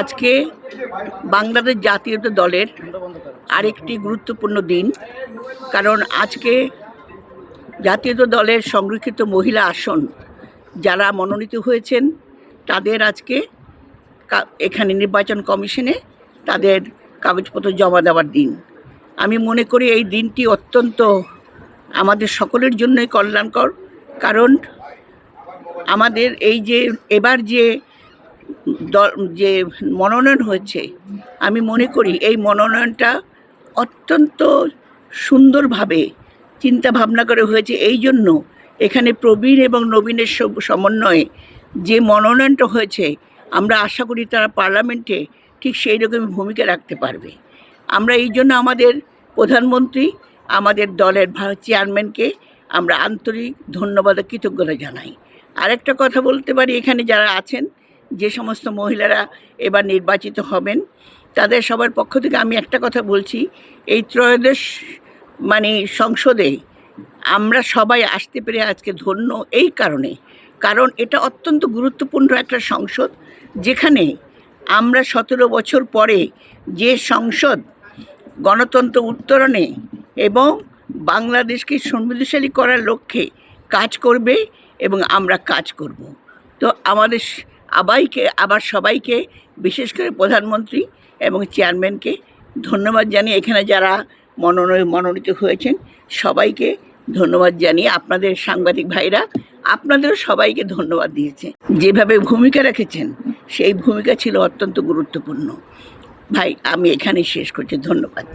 আজকে বাংলাদেশ জাতীয় দলের আরেকটি গুরুত্বপূর্ণ দিন, কারণ আজকে জাতীয় দলের সংরক্ষিত মহিলা আসন যারা মনোনীত হয়েছেন তাদের আজকে এখানে নির্বাচন কমিশনে তাদের কাগজপত্র জমা দেওয়ার দিন। আমি মনে করি এই দিনটি অত্যন্ত আমাদের সকলের জন্যই কল্যাণকর, কারণ আমাদের এই যে এবার যে মনোনয়ন হয়েছে, আমি মনে করি এই মনোনয়নটা অত্যন্ত সুন্দরভাবে চিন্তা ভাবনা করে হয়েছে। এই জন্য এখানে প্রবীণ এবং নবীনের সমন্বয়ে যে মনোনয়নটা হয়েছে, আমরা আশা করি তারা পার্লামেন্টে ঠিক সেই রকমই ভূমিকা রাখতে পারবে। আমরা এই জন্য আমাদের প্রধানমন্ত্রী, আমাদের দলের চেয়ারম্যানকে আমরা আন্তরিক ধন্যবাদ ও কৃতজ্ঞতা জানাই। আরেকটা কথা বলতে পারি, এখানে যারা আছেন, যে সমস্ত মহিলারা এবার নির্বাচিত হবেন, তাদের সবার পক্ষ থেকে আমি একটা কথা বলছি, এই ত্রয়োদশ সংসদে আমরা সবাই আসতে পেরে আজকে ধন্য এই কারণ এটা অত্যন্ত গুরুত্বপূর্ণ একটা সংসদ, যেখানে আমরা 17 বছর পরে যে সংসদ গণতন্ত্র উত্তরণে এবং বাংলাদেশকে সমৃদ্ধশালী করার লক্ষ্যে কাজ করবে এবং আমরা কাজ করব। তো আমাদের সবাইকে বিশেষ করে প্রধানমন্ত্রী এবং চেয়ারম্যানকে ধন্যবাদ জানিয়ে, এখানে যারা মনোনীত হয়েছেন সবাইকে ধন্যবাদ জানিয়ে, আপনাদের সাংবাদিক ভাইরা আপনাদেরও সবাইকে ধন্যবাদ দিয়েছে। যেভাবে ভূমিকা রেখেছেন সেই ভূমিকা ছিল অত্যন্ত গুরুত্বপূর্ণ। ভাই, আমি এখানেই শেষ করছি। ধন্যবাদ।